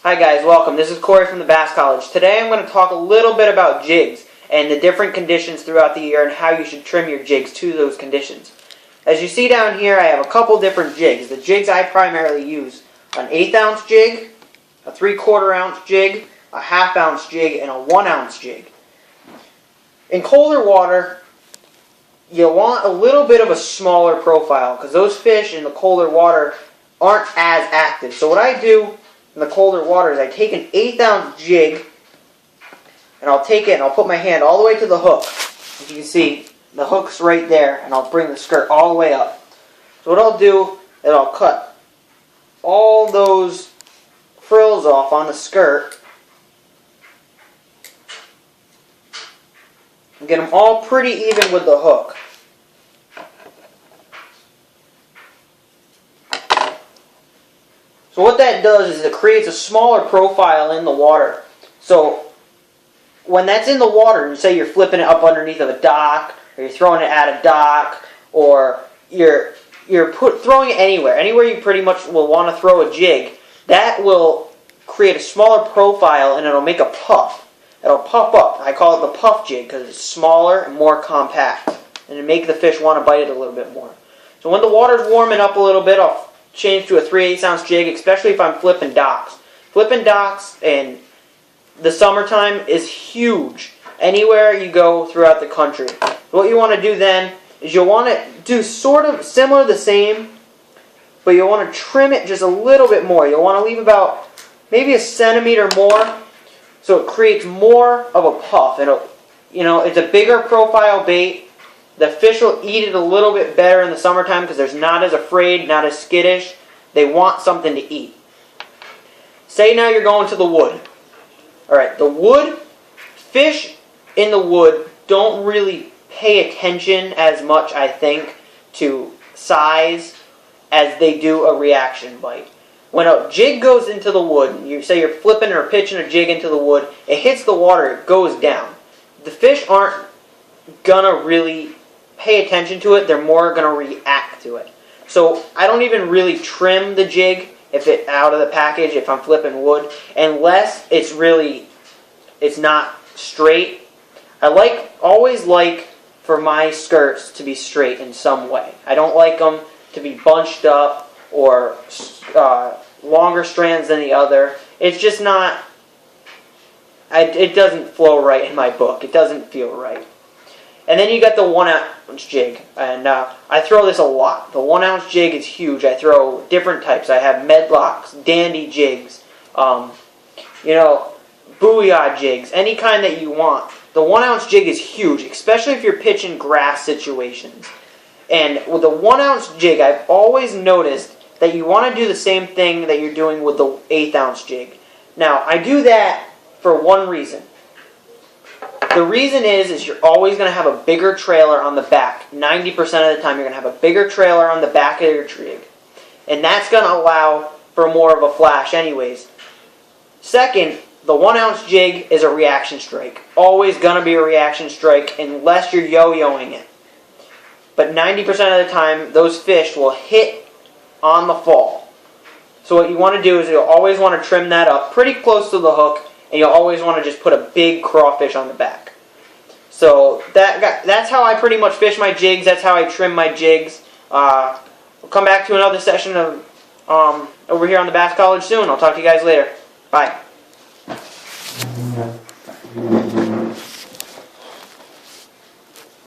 Hi guys, welcome. This is Corey from the Bass College. Today I'm going to talk a little bit about jigs and the different conditions throughout the year and how you should trim your jigs to those conditions. As you see down here, I have a couple different jigs. The jigs I primarily use: an 1/8 ounce jig, a 3/4 ounce jig, a 1/2 ounce jig, and a 1 ounce jig. In colder water, you want a little bit of a smaller profile because those fish in the colder water aren't as active. So what I do in the colder waters, I take an 1/8 ounce jig and I'll take it and I'll put my hand all the way to the hook. As you can see, the hook's right there, and I'll bring the skirt all the way up. So what I'll do is I'll cut all those frills off on the skirt and get them all pretty even with the hook. So what that does is it creates a smaller profile in the water. So when that's in the water, and say you're flipping it up underneath of a dock, or you're throwing it at a dock, or you're throwing it anywhere you pretty much will want to throw a jig, that will create a smaller profile and it'll make a puff. It'll puff up. I call it the puff jig because it's smaller and more compact, and it'll make the fish want to bite it a little bit more. So when the water's warming up a little bit, I'll change to a 3/8 ounce jig, especially if I'm flipping docks. Flipping docks in the summertime is huge anywhere you go throughout the country. What you want to do then is you'll want to do sort of similar the same, but you'll want to trim it just a little bit more. You'll want to leave about maybe a centimeter more so it creates more of a puff. It's a bigger profile bait. The fish will eat it a little bit better in the summertime because they're not as afraid, not as skittish. They want something to eat. Say now you're going to the wood. Alright, the wood, fish in the wood don't really pay attention as much, I think, to size as they do a reaction bite. When a jig goes into the wood, you say you're flipping or pitching a jig into the wood, it hits the water, it goes down. The fish aren't gonna really pay attention to it, they're more going to react to it. So I don't even really trim the jig if it out of the package if I'm flipping wood, unless it's not straight. I always like for my skirts to be straight in some way. I don't like them to be bunched up or longer strands than the other. It's just not, it doesn't flow right in my book. It doesn't feel right. And then you got the 1 ounce jig, and I throw this a lot. The 1 ounce jig is huge. I throw different types. I have medlocks, dandy jigs, booyah jigs, any kind that you want. The 1 ounce jig is huge, especially if you're pitching grass situations. And with the 1 ounce jig, I've always noticed that you want to do the same thing that you're doing with the 1/8 ounce jig. Now, I do that for one reason. The reason is you're always going to have a bigger trailer on the back. 90% of the time you're going to have a bigger trailer on the back of your jig. And that's going to allow for more of a flash anyways. Second, the 1 ounce jig is a reaction strike. Always going to be a reaction strike unless you're yo-yoing it. But 90% of the time those fish will hit on the fall. So what you want to do is you'll always want to trim that up pretty close to the hook, and you'll always want to just put a big crawfish on the back. So that's how I pretty much fish my jigs. That's how I trim my jigs. We'll come back to another session of over here on the Bass College soon. I'll talk to you guys later. Bye.